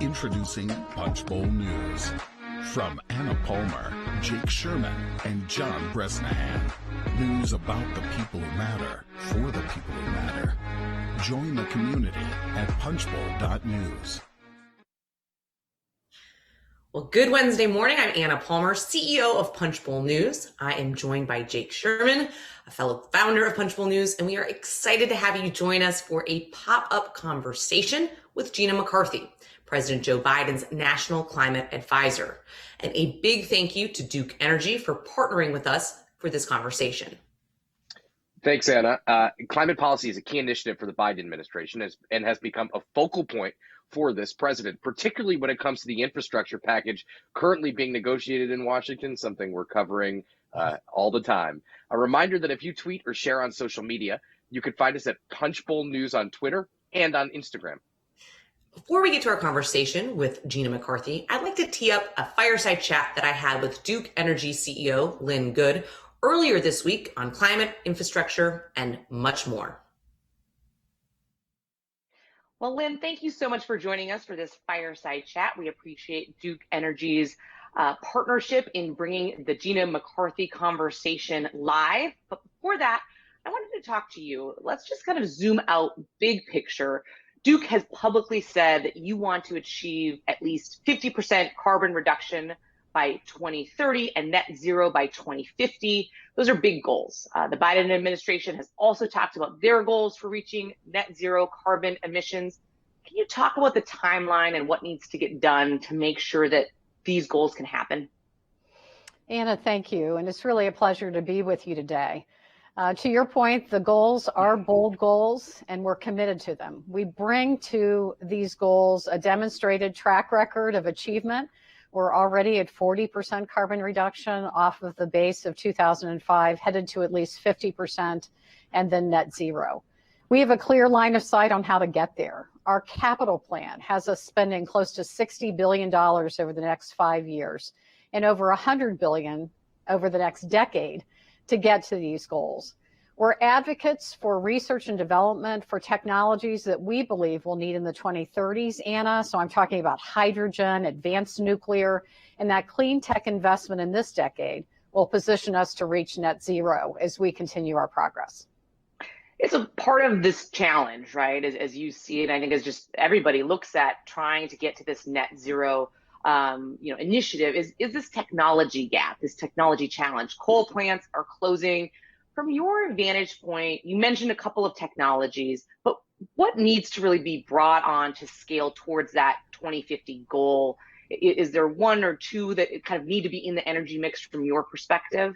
Introducing Punchbowl News. From Anna Palmer, Jake Sherman, and John Bresnahan. News about the people who matter, for the people who matter. Join the community at punchbowl.news. Well, good Wednesday morning. I'm Anna Palmer, CEO of Punchbowl News. I am joined by Jake Sherman, a fellow founder of Punchbowl News, and we are excited to have you join us for a pop-up conversation with Gina McCarthy, President Joe Biden's National Climate Advisor. And a big thank you to Duke Energy for partnering with us for this conversation. Thanks, Anna. Climate policy is a key initiative for the Biden administration and has become a focal point for this president, particularly when it comes to the infrastructure package currently being negotiated in Washington, something we're covering all the time. A reminder that if you tweet or share on social media, you can find us at Punchbowl News on Twitter and on Instagram. Before we get to our conversation with Gina McCarthy, I'd like to tee up a fireside chat that I had with Duke Energy CEO Lynn Good earlier this week on climate, infrastructure, and much more. Well, Lynn, thank you so much for joining us for this fireside chat. We appreciate Duke Energy's partnership in bringing the Gina McCarthy conversation live. But before that, I wanted to talk to you. Let's just kind of zoom out big picture. Duke has publicly said that you want to achieve at least 50% carbon reduction by 2030 and net zero by 2050. Those are big goals. The Biden administration has also talked about their goals for reaching net zero carbon emissions. Can you talk about the timeline and what needs to get done to make sure that these goals can happen? Anna, thank you. And it's really a pleasure to be with you today. To your point, the goals are bold goals, and we're committed to them. We bring to these goals a demonstrated track record of achievement. We're already at 40% carbon reduction off of the base of 2005, headed to at least 50% and then net zero. We have a clear line of sight on how to get there. Our capital plan has us spending close to $60 billion over the next 5 years and over $100 billion over the next decade to get to these goals. We're advocates for research and development for technologies that we believe we'll need in the 2030s, Anna. So I'm talking about hydrogen, advanced nuclear, and that clean tech investment in this decade will position us to reach net zero as we continue our progress. It's a part of this challenge, right? As you see it, I think as just everybody looks at trying to get to this net zero initiative is this technology gap, this technology challenge. Coal plants are closing. From your vantage point, you mentioned a couple of technologies, but what needs to really be brought on to scale towards that 2050 goal? Is there one or two that kind of need to be in the energy mix from your perspective?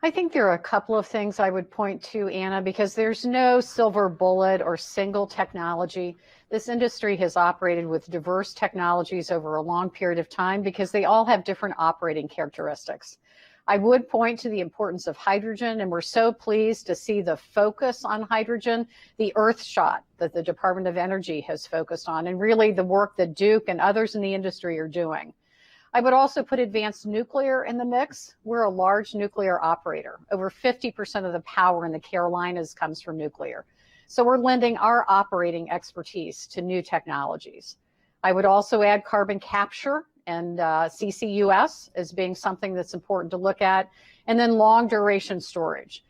I think there are a couple of things I would point to, Anna, because there's no silver bullet or single technology. This industry has operated with diverse technologies over a long period of time because they all have different operating characteristics. I would point to the importance of hydrogen, and we're so pleased to see the focus on hydrogen, the Earth shot that the Department of Energy has focused on, and really the work that Duke and others in the industry are doing. I would also put advanced nuclear in the mix. We're a large nuclear operator. Over 50% of the power in the Carolinas comes from nuclear. So we're lending our operating expertise to new technologies. I would also add carbon capture and CCUS as being something that's important to look at. And then long duration storage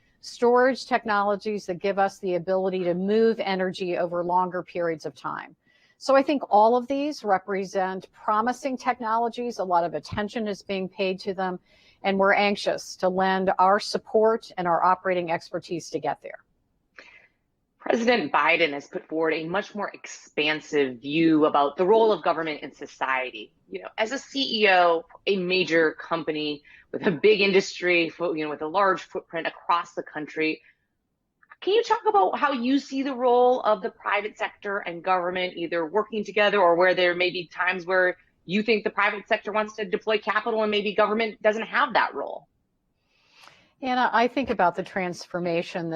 technologies that give us the ability to move energy over longer periods of time. So I think all of these represent promising technologies. A lot of attention is being paid to them, and we're anxious to lend our support and our operating expertise to get there. President Biden has put forward a much more expansive view about the role of government in society. As a CEO, a major company with a big industry, with a large footprint across the country, can you talk about how you see the role of the private sector and government either working together, or where there may be times where you think the private sector wants to deploy capital and maybe government doesn't have that role? Anna, I think about the transformation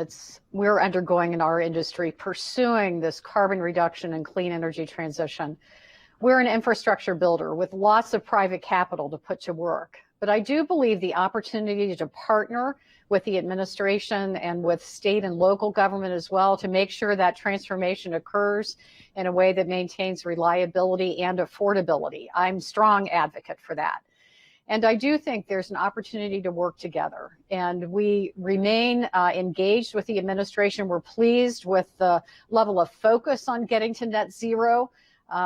we're undergoing in our industry, pursuing this carbon reduction and clean energy transition. We're an infrastructure builder with lots of private capital to put to work. But I do believe the opportunity to partner with the administration and with state and local government as well to make sure that transformation occurs in a way that maintains reliability and affordability. I'm a strong advocate for that. And I do think there's an opportunity to work together. And we remain engaged with the administration. We're pleased with the level of focus on getting to net zero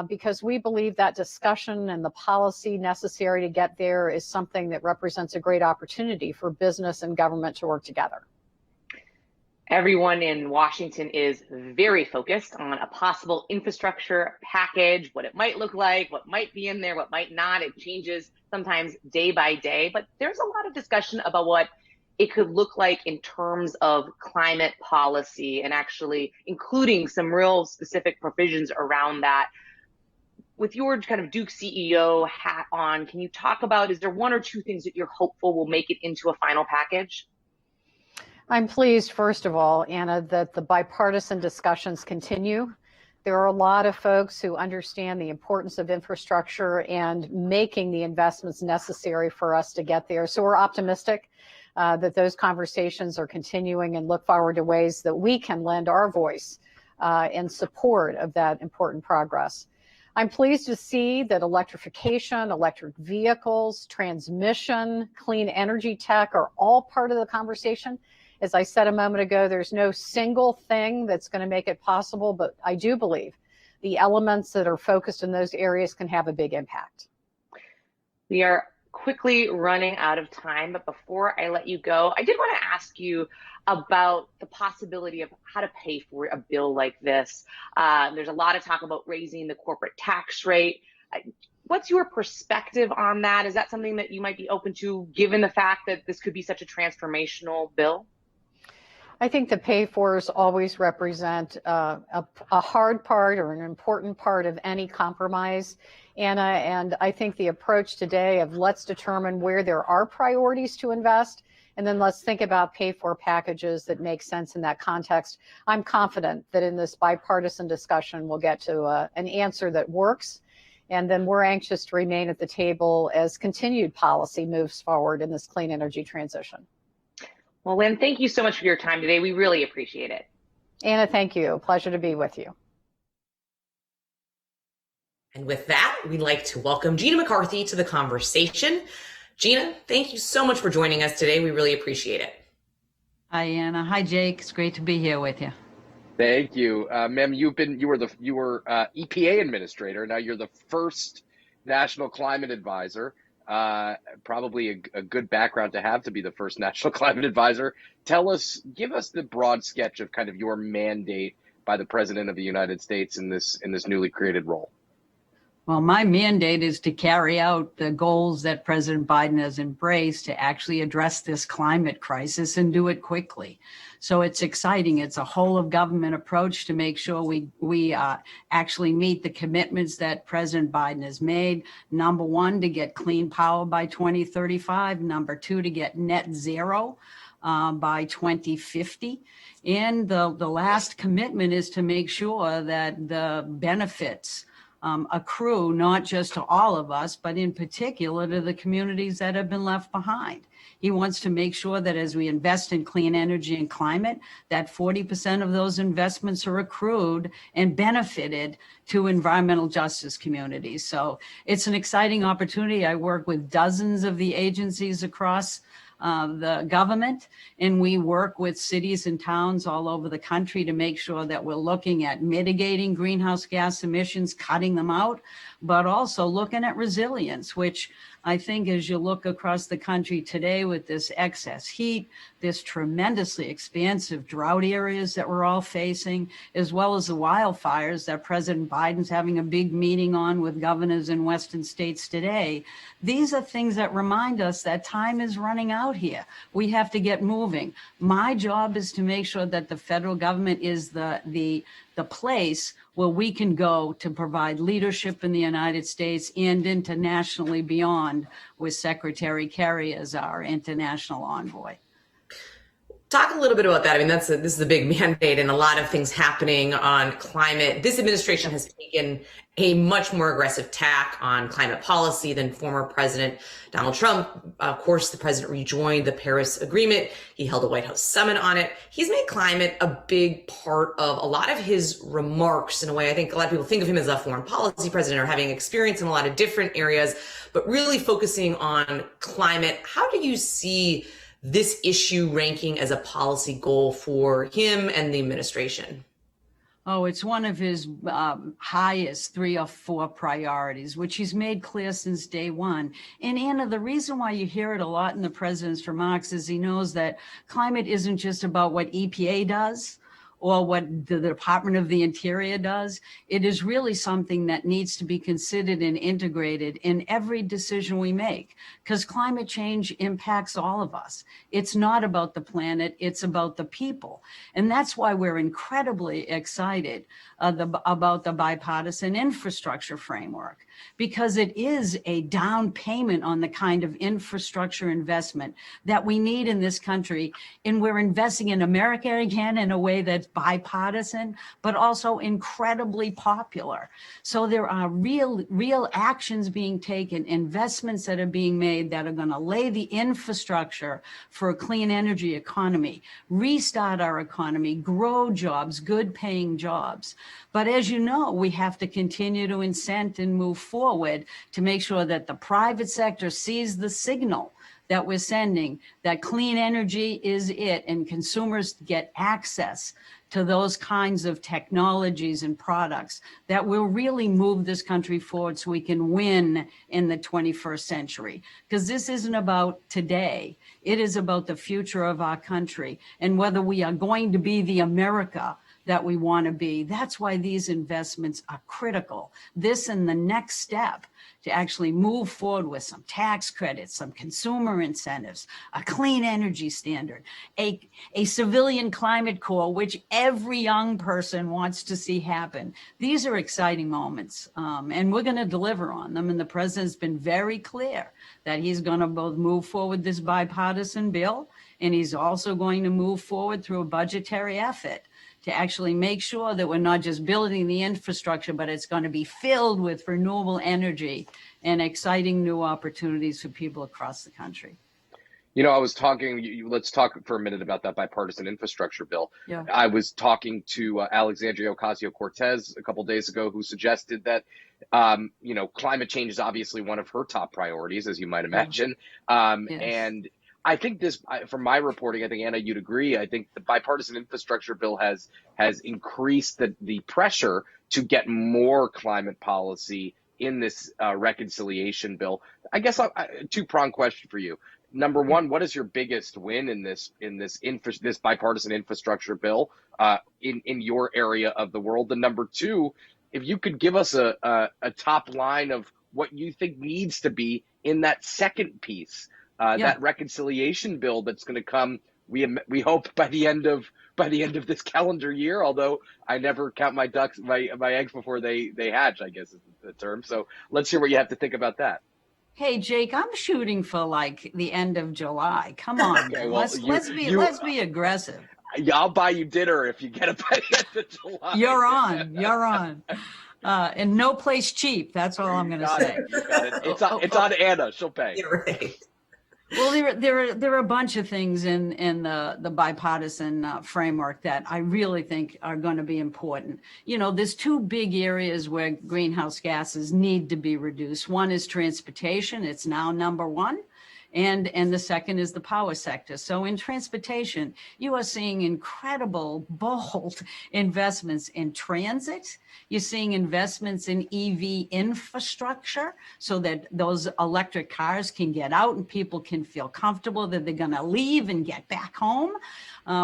because we believe that discussion and the policy necessary to get there is something that represents a great opportunity for business and government to work together. Everyone in Washington is very focused on a possible infrastructure package, what it might look like, what might be in there, what might not. It changes sometimes day by day, but there's a lot of discussion about what it could look like in terms of climate policy and actually including some real specific provisions around that. With your kind of Duke CEO hat on, can you talk about, is there one or two things that you're hopeful will make it into a final package? I'm pleased, first of all, Anna, that the bipartisan discussions continue. There are a lot of folks who understand the importance of infrastructure and making the investments necessary for us to get there. So we're optimistic that those conversations are continuing and look forward to ways that we can lend our voice in support of that important progress. I'm pleased to see that electrification, electric vehicles, transmission, clean energy tech are all part of the conversation. As I said a moment ago, there's no single thing that's going to make it possible, but I do believe the elements that are focused in those areas can have a big impact. We are quickly running out of time, but before I let you go, I did want to ask you about the possibility of how to pay for a bill like this. There's a lot of talk about raising the corporate tax rate. What's your perspective on that? Is that something that you might be open to, given the fact that this could be such a transformational bill? I think the pay-fors always represent a hard part or an important part of any compromise, Anna, and I think the approach today of let's determine where there are priorities to invest, and then let's think about pay-for packages that make sense in that context. I'm confident that in this bipartisan discussion, we'll get to an answer that works, and then we're anxious to remain at the table as continued policy moves forward in this clean energy transition. Well, Lynn, thank you so much for your time today. We really appreciate it. Anna, thank you. Pleasure to be with you. And with that, we'd like to welcome Gina McCarthy to the conversation. Gina, thank you so much for joining us today. We really appreciate it. Hi, Anna. Hi, Jake. It's great to be here with you. Thank you, ma'am. You were EPA administrator. Now you're the first national climate advisor. Probably a good background to have to be the first national climate advisor. Give us the broad sketch of kind of your mandate by the President of the United States in this newly created role. Well, my mandate is to carry out the goals that President Biden has embraced to actually address this climate crisis and do it quickly. So it's exciting. It's a whole of government approach to make sure we actually meet the commitments that President Biden has made. Number one, to get clean power by 2035. Number two, to get net zero by 2050. And the last commitment is to make sure that the benefits accrue not just to all of us, but in particular to the communities that have been left behind. He wants to make sure that as we invest in clean energy and climate, that 40% of those investments are accrued and benefited to environmental justice communities. So it's an exciting opportunity. I work with dozens of the agencies across the government, and we work with cities and towns all over the country to make sure that we're looking at mitigating greenhouse gas emissions, cutting them out, but also looking at resilience, which I think as you look across the country today with this excess heat, this tremendously expansive drought areas that we're all facing, as well as the wildfires that President Biden's having a big meeting on with governors in Western states today. These are things that remind us that time is running out here. We have to get moving. My job is to make sure that the federal government is the place where we can go to provide leadership in the United States and internationally beyond, with Secretary Kerry as our international envoy. Talk a little bit about that. I mean, this is a big mandate and a lot of things happening on climate. This administration has taken a much more aggressive tack on climate policy than former President Donald Trump. Of course, the president rejoined the Paris Agreement. He held a White House summit on it. He's made climate a big part of a lot of his remarks in a way. I think a lot of people think of him as a foreign policy president or having experience in a lot of different areas, but really focusing on climate. How do you see this issue ranking as a policy goal for him and the administration? Oh, it's one of his highest 3 or 4 priorities, which he's made clear since day one. And Anna, the reason why you hear it a lot in the president's remarks is he knows that climate isn't just about what EPA does or what the Department of the Interior does. It is really something that needs to be considered and integrated in every decision we make, because climate change impacts all of us. It's not about the planet, it's about the people. And that's why we're incredibly excited about the bipartisan infrastructure framework, because it is a down payment on the kind of infrastructure investment that we need in this country. And we're investing in America again in a way that's bipartisan, but also incredibly popular. So there are real actions being taken, investments that are being made that are going to lay the infrastructure for a clean energy economy, restart our economy, grow jobs, good paying jobs. But as you know, we have to continue to incent and move forward to make sure that the private sector sees the signal that we're sending, that clean energy is it, and consumers get access to those kinds of technologies and products that will really move this country forward so we can win in the 21st century. Because this isn't about today. It is about the future of our country and whether we are going to be the America that we want to be. That's why these investments are critical. This and the next step to actually move forward with some tax credits, some consumer incentives, a clean energy standard, a civilian climate corps, which every young person wants to see happen. These are exciting moments, and we're going to deliver on them. And the president's been very clear that he's going to both move forward this bipartisan bill, and he's also going to move forward through a budgetary effort to actually make sure that we're not just building the infrastructure, but it's going to be filled with renewable energy and exciting new opportunities for people across the country. You know, I was talking, let's talk for a minute about that bipartisan infrastructure bill. Yeah. I was talking to Alexandria Ocasio-Cortez a couple days ago, who suggested that, climate change is obviously one of her top priorities, as you might imagine. Yes. And I think this, from my reporting, I think, Anna, you'd agree. I think the bipartisan infrastructure bill has increased the pressure to get more climate policy in this reconciliation bill. I guess two-pronged question for you. Number one, what is your biggest win in this bipartisan infrastructure bill in your area of the world? And number two, if you could give us a top line of what you think needs to be in that second piece. That reconciliation bill that's going to come, we hope by the end of this calendar year. Although I never count my eggs before they hatch, I guess is the term. So let's hear what you have to think about that. Hey Jake, I'm shooting for like the end of July. Come on, okay, well, let's be aggressive. I'll buy you dinner if you get it by the end of July. You're on. And no place cheap. That's all I'm going to say. You got it. It's on Anna. She'll pay. You're right. Well, there are a bunch of things in the bipartisan framework that I really think are going to be important. You know, there's 2 big areas where greenhouse gases need to be reduced. One is transportation. It's now number 1. And the second is the power sector. So in transportation, you are seeing incredible, bold investments in transit. You're seeing investments in EV infrastructure so that those electric cars can get out and people can feel comfortable that they're going to leave and get back home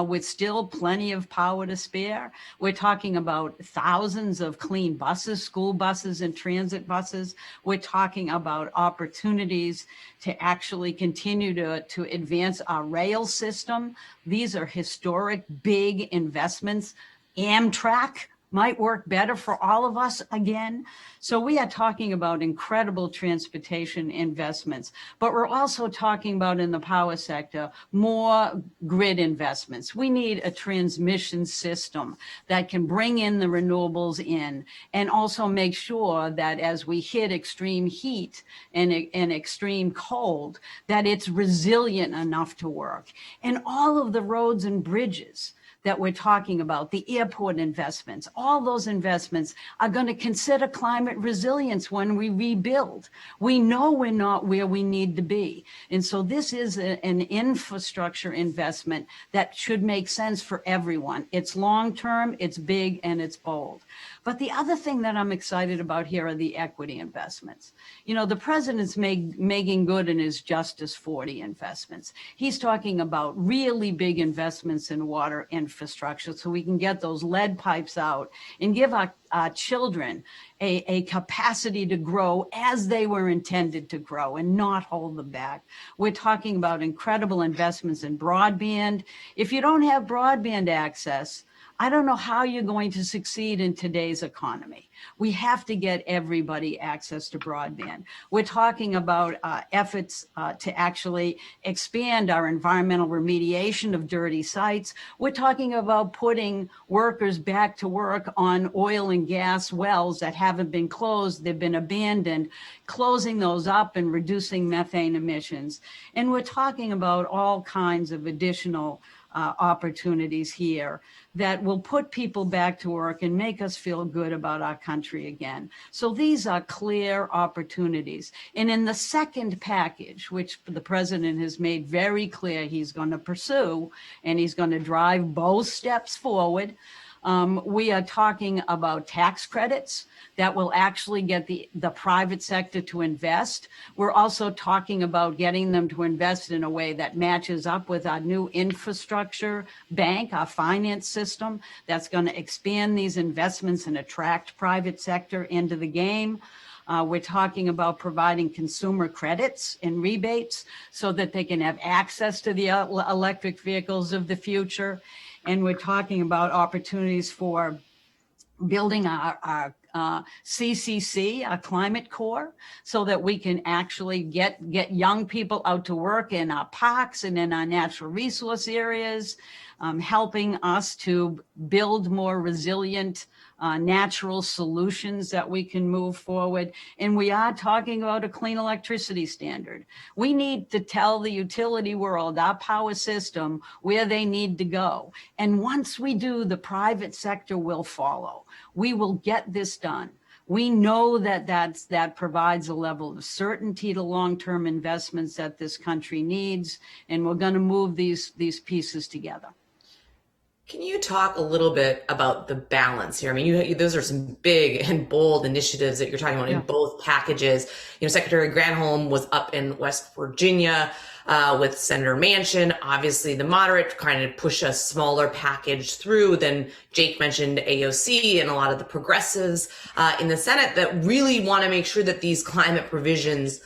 with still plenty of power to spare. We're talking about thousands of clean buses, school buses and transit buses. We're talking about opportunities to actually continue to advance our rail system. These are historic, big investments. Amtrak, might work better for all of us again. So we are talking about incredible transportation investments, but we're also talking about in the power sector, more grid investments. We need a transmission system that can bring in the renewables in and also make sure that as we hit extreme heat and extreme cold, that it's resilient enough to work. And all of the roads and bridges that we're talking about, the airport investments, all those investments are going to consider climate resilience when we rebuild. We know we're not where we need to be. And so this is an infrastructure investment that should make sense for everyone. It's long-term, it's big, and it's bold. But the other thing that I'm excited about here are the equity investments. You know, the president's making good in his Justice 40 investments. He's talking about really big investments in water infrastructure so we can get those lead pipes out and give our children a capacity to grow as they were intended to grow and not hold them back. We're talking about incredible investments in broadband. If you don't have broadband access, I don't know how you're going to succeed in today's economy. We have to get everybody access to broadband. We're talking about efforts to actually expand our environmental remediation of dirty sites. We're talking about putting workers back to work on oil and gas wells that haven't been closed, they've been abandoned, closing those up and reducing methane emissions. And we're talking about all kinds of additional opportunities here that will put people back to work and make us feel good about our country again. So these are clear opportunities. And in the second package, which the president has made very clear he's going to pursue, and he's going to drive both steps forward, we are talking about tax credits that will actually get the private sector to invest. We're also talking about getting them to invest in a way that matches up with our new infrastructure bank, our finance system, that's going to expand these investments and attract private sector into the game. We're talking about providing consumer credits and rebates so that they can have access to the electric vehicles of the future. And we're talking about opportunities for building our CCC, our climate core, so that we can actually get young people out to work in our parks and in our natural resource areas, helping us to build more resilient natural solutions that we can move forward. And we are talking about a clean electricity standard. We need to tell the utility world, our power system, where they need to go. And once we do, the private sector will follow. We will get this done. We know that provides a level of certainty to long-term investments that this country needs, and we're going to move these pieces together. Can you talk a little bit about the balance here? I mean, those are some big and bold initiatives that you're talking about in both packages. You know, Secretary Granholm was up in West Virginia with Senator Manchin. Obviously, the moderate kind of push a smaller package through. Then Jake mentioned AOC and a lot of the progressives in the Senate that really want to make sure that these climate provisions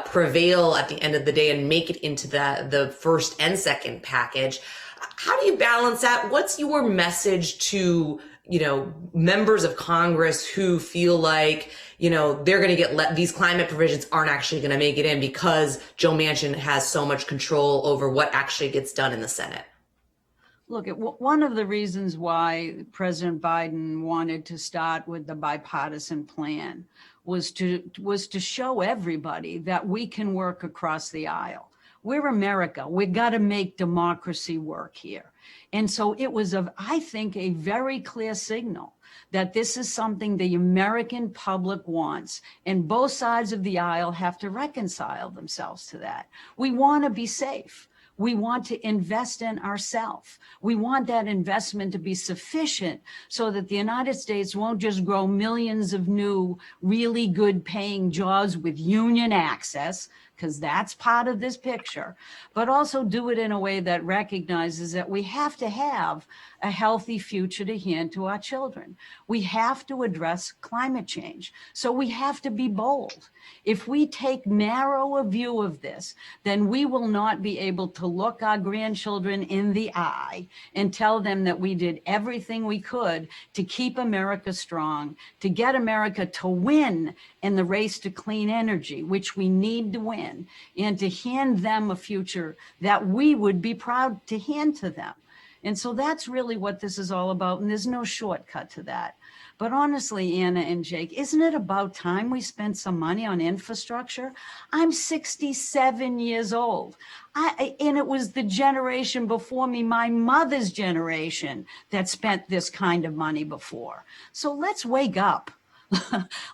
prevail at the end of the day and make it into the first and second package. How do you balance that? What's your message to, members of Congress who feel like, they're going to get these climate provisions aren't actually going to make it in because Joe Manchin has so much control over what actually gets done in the Senate? Look, one of the reasons why President Biden wanted to start with the bipartisan plan was to show everybody that we can work across the aisle. We're America. We've got to make democracy work here. And so it was, I think, a very clear signal that this is something the American public wants. And both sides of the aisle have to reconcile themselves to that. We want to be safe. We want to invest in ourselves. We want that investment to be sufficient so that the United States won't just grow millions of new, really good paying jobs with union access, because that's part of this picture, but also do it in a way that recognizes that we have to have a healthy future to hand to our children. We have to address climate change. So we have to be bold. If we take narrow a view of this, then we will not be able to look our grandchildren in the eye and tell them that we did everything we could to keep America strong, to get America to win in the race to clean energy, which we need to win, and to hand them a future that we would be proud to hand to them. And so that's really what this is all about. And there's no shortcut to that. But honestly, Anna and Jake, isn't it about time we spent some money on infrastructure? I'm 67 years old. And it was the generation before me, my mother's generation, that spent this kind of money before. So let's wake up.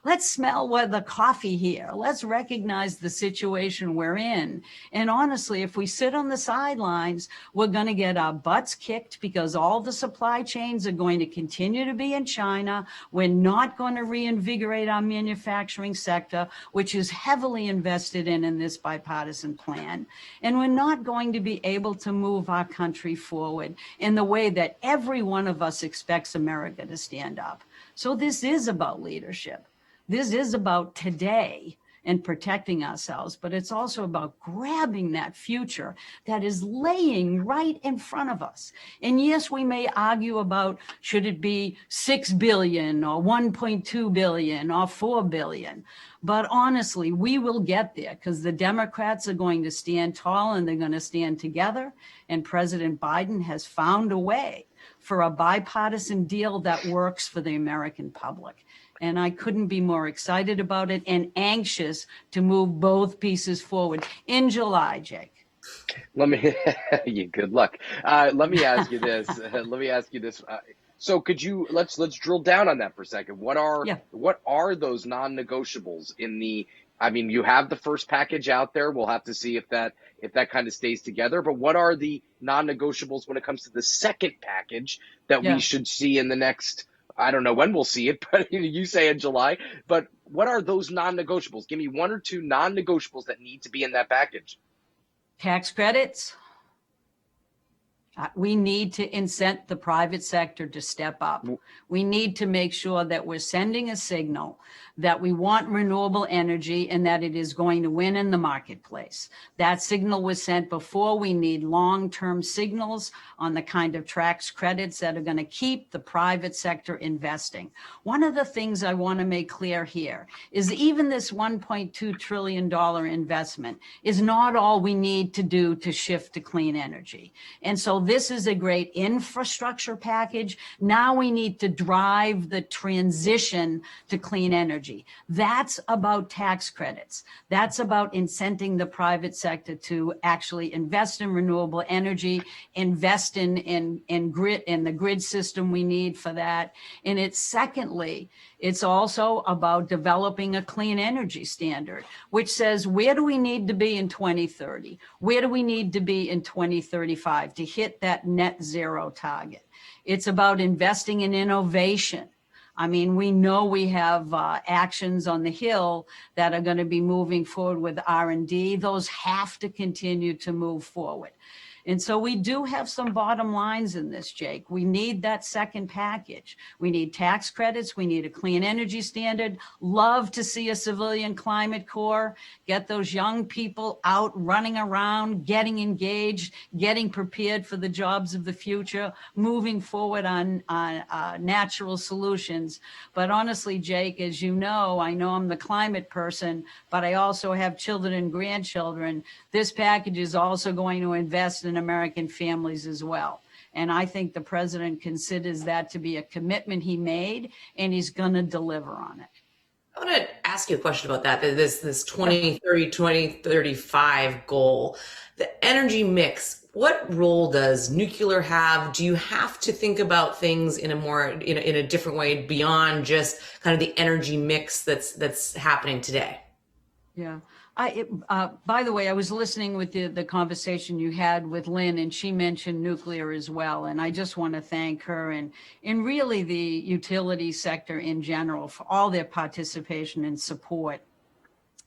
Let's smell the coffee here. Let's recognize the situation we're in. And honestly, if we sit on the sidelines, we're going to get our butts kicked because all the supply chains are going to continue to be in China. We're not going to reinvigorate our manufacturing sector, which is heavily invested in this bipartisan plan. And we're not going to be able to move our country forward in the way that every one of us expects America to stand up. So this is about leadership. This is about today and protecting ourselves, but it's also about grabbing that future that is laying right in front of us. And yes, we may argue about should it be 6 billion or 1.2 billion or 4 billion. But honestly, we will get there because the Democrats are going to stand tall and they're going to stand together. And President Biden has found a way for a bipartisan deal that works for the American public. And I couldn't be more excited about it and anxious to move both pieces forward in July, Jake. Let me, good luck. Let me ask you this. So could you, let's drill down on that for a second. What are those non-negotiables in the, I mean, you have the first package out there. We'll have to see if that kind of stays together. But what are the non-negotiables when it comes to the second package that we should see in the next, I don't know when we'll see it, but you say in July. But what are those non-negotiables? Give me one or two non-negotiables that need to be in that package. Tax credits. We need to incent the private sector to step up. We need to make sure that we're sending a signal that we want renewable energy and that it is going to win in the marketplace. That signal was sent before. We need long-term signals on the kind of tax credits that are going to keep the private sector investing. One of the things I want to make clear here is even this $1.2 trillion investment is not all we need to do to shift to clean energy. And so this is a great infrastructure package. Now we need to drive the transition to clean energy. That's about tax credits. That's about incenting the private sector to actually invest in renewable energy, invest in the grid system we need for that. And it's also about developing a clean energy standard, which says, where do we need to be in 2030? Where do we need to be in 2035 to hit that net zero target? It's about investing in innovation. I mean, we know we have actions on the Hill that are going to be moving forward with R&D. Those have to continue to move forward. And so we do have some bottom lines in this, Jake. We need that second package. We need tax credits. We need a clean energy standard. Love to see a civilian climate corps, get those young people out running around, getting engaged, getting prepared for the jobs of the future, moving forward on natural solutions. But honestly, Jake, as you know, I know I'm the climate person, but I also have children and grandchildren. This package is also going to invest in American families as well. And I think the president considers that to be a commitment he made, and he's going to deliver on it. I want to ask you a question about that. This 2030, 2035 goal, the energy mix. What role does nuclear have? Do you have to think about things in a different way beyond just kind of the energy mix that's happening today? Yeah. By the way, I was listening with the conversation you had with Lynn, and she mentioned nuclear as well. And I just want to thank her and really the utility sector in general for all their participation and support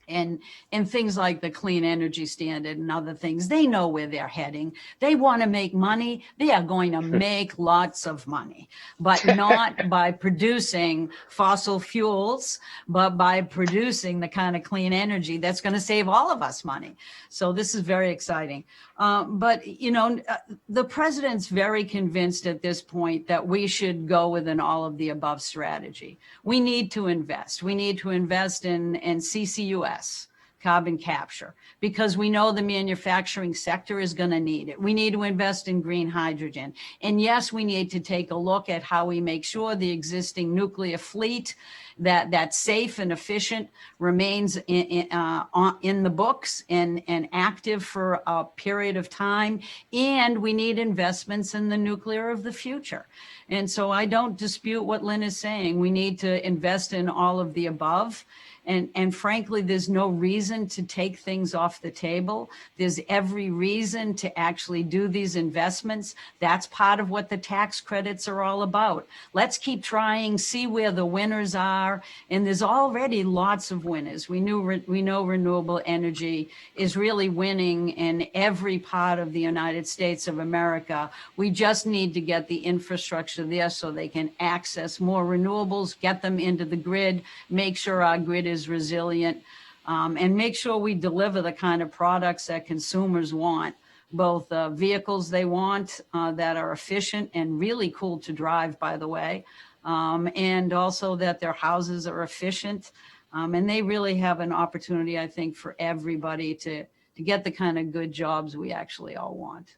and things like the clean energy standard and other things. They know where they're heading. They want to make money. They are going to make lots of money, but not by producing fossil fuels, but by producing the kind of clean energy that's going to save all of us money. So this is very exciting. But, the president's very convinced at this point that we should go with an all of the above strategy. We need to invest. We need to invest in CCUS, carbon capture, because we know the manufacturing sector is going to need it. We need to invest in green hydrogen. And yes, we need to take a look at how we make sure the existing nuclear fleet that's safe and efficient remains in the books and active for a period of time. And we need investments in the nuclear of the future. And so I don't dispute what Lynn is saying. We need to invest in all of the above. And frankly, there's no reason to take things off the table. There's every reason to actually do these investments. That's part of what the tax credits are all about. Let's keep trying, see where the winners are. And there's already lots of winners. We know renewable energy is really winning in every part of the United States of America. We just need to get the infrastructure there so they can access more renewables, get them into the grid, make sure our grid is resilient, and make sure we deliver the kind of products that consumers want, both vehicles they want that are efficient and really cool to drive, by the way, and also that their houses are efficient. And they really have an opportunity, I think, for everybody to get the kind of good jobs we actually all want.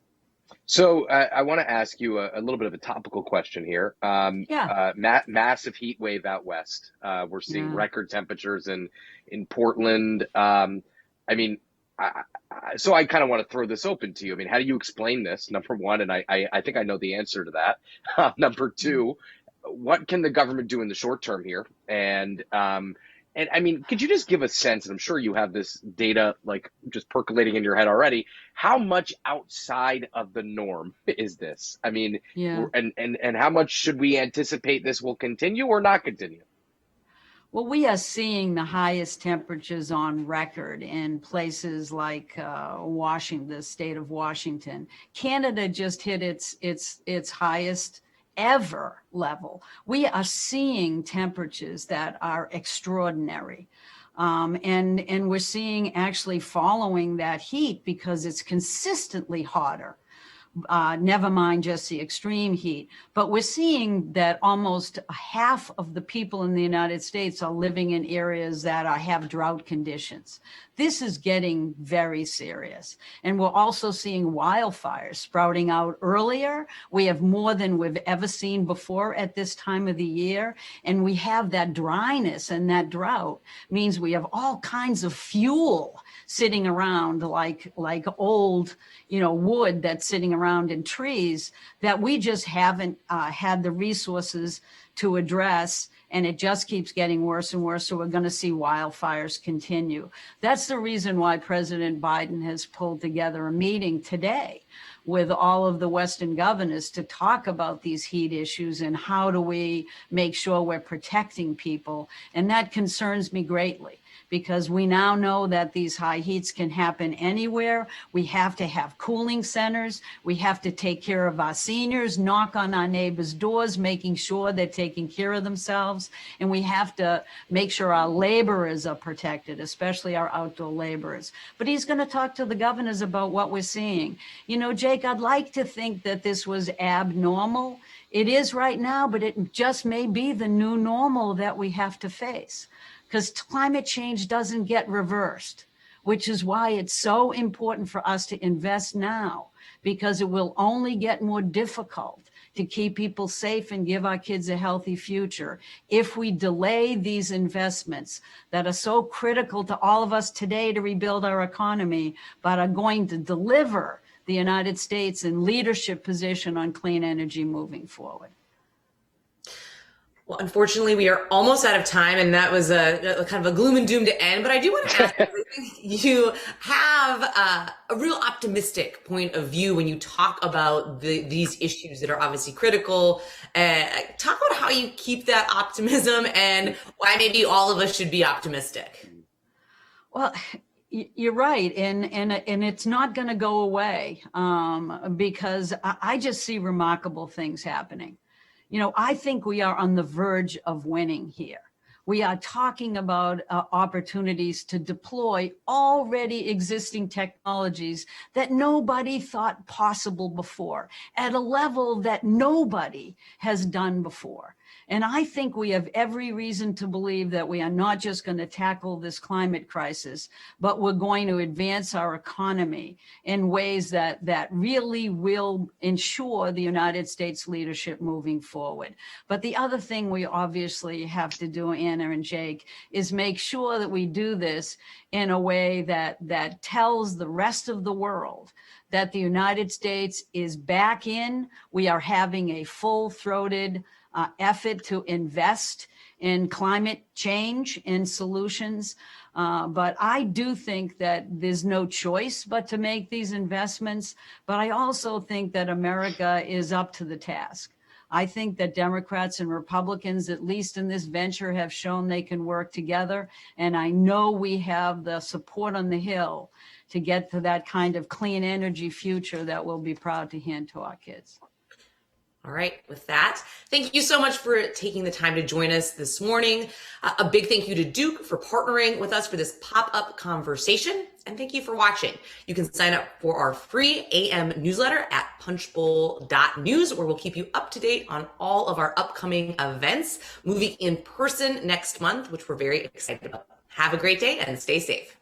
So I want to ask you a little bit of a topical question here. Massive heat wave out west. We're seeing record temperatures in Portland. So I kind of want to throw this open to you. I mean, how do you explain this? Number one, and I think I know the answer to that. Number two, what can the government do in the short term here? And I mean, could you just give a sense, and I'm sure you have this data like just percolating in your head already, how much outside of the norm is this? I mean, and how much should we anticipate this will continue or not continue? Well, we are seeing the highest temperatures on record in places like Washington, the state of Washington. Canada just hit its highest ever level. We are seeing temperatures that are extraordinary. And we're seeing actually following that heat because it's consistently hotter. Never mind just the extreme heat. But we're seeing that almost half of the people in the United States are living in areas that have drought conditions. This is getting very serious. And we're also seeing wildfires sprouting out earlier. We have more than we've ever seen before at this time of the year. And we have that dryness, and that drought means we have all kinds of fuel sitting around like old, wood that's sitting around in trees that we just haven't had the resources to address. And it just keeps getting worse and worse. So we're going to see wildfires continue. That's the reason why President Biden has pulled together a meeting today with all of the Western governors to talk about these heat issues and how do we make sure we're protecting people. And that concerns me greatly, because we now know that these high heats can happen anywhere. We have to have cooling centers. We have to take care of our seniors, knock on our neighbors' doors, making sure they're taking care of themselves. And we have to make sure our laborers are protected, especially our outdoor laborers. But he's going to talk to the governors about what we're seeing. Jake, I'd like to think that this was abnormal. It is right now, but it just may be the new normal that we have to face. Because climate change doesn't get reversed, which is why it's so important for us to invest now, because it will only get more difficult to keep people safe and give our kids a healthy future if we delay these investments that are so critical to all of us today to rebuild our economy, but are going to deliver the United States in leadership position on clean energy moving forward. Well, unfortunately, we are almost out of time, and that was a kind of a gloom and doom to end. But I do want to ask, you have a real optimistic point of view when you talk about these issues that are obviously critical. Talk about how you keep that optimism and why maybe all of us should be optimistic. Well, you're right, and it's not going to go away because I just see remarkable things happening. I think we are on the verge of winning here. We are talking about opportunities to deploy already existing technologies that nobody thought possible before at a level that nobody has done before. And I think we have every reason to believe that we are not just going to tackle this climate crisis, but we're going to advance our economy in ways that really will ensure the United States leadership moving forward. But the other thing we obviously have to do, Anna and Jake, is make sure that we do this in a way that tells the rest of the world that the United States is back in. We are having a full-throated effort to invest in climate change and solutions. But I do think that there's no choice but to make these investments. But I also think that America is up to the task. I think that Democrats and Republicans, at least in this venture, have shown they can work together. And I know we have the support on the Hill to get to that kind of clean energy future that we'll be proud to hand to our kids. All right, with that, thank you so much for taking the time to join us this morning. A big thank you to Duke for partnering with us for this pop-up conversation. And thank you for watching. You can sign up for our free AM newsletter at punchbowl.news, where we'll keep you up to date on all of our upcoming events, moving in person next month, which we're very excited about. Have a great day and stay safe.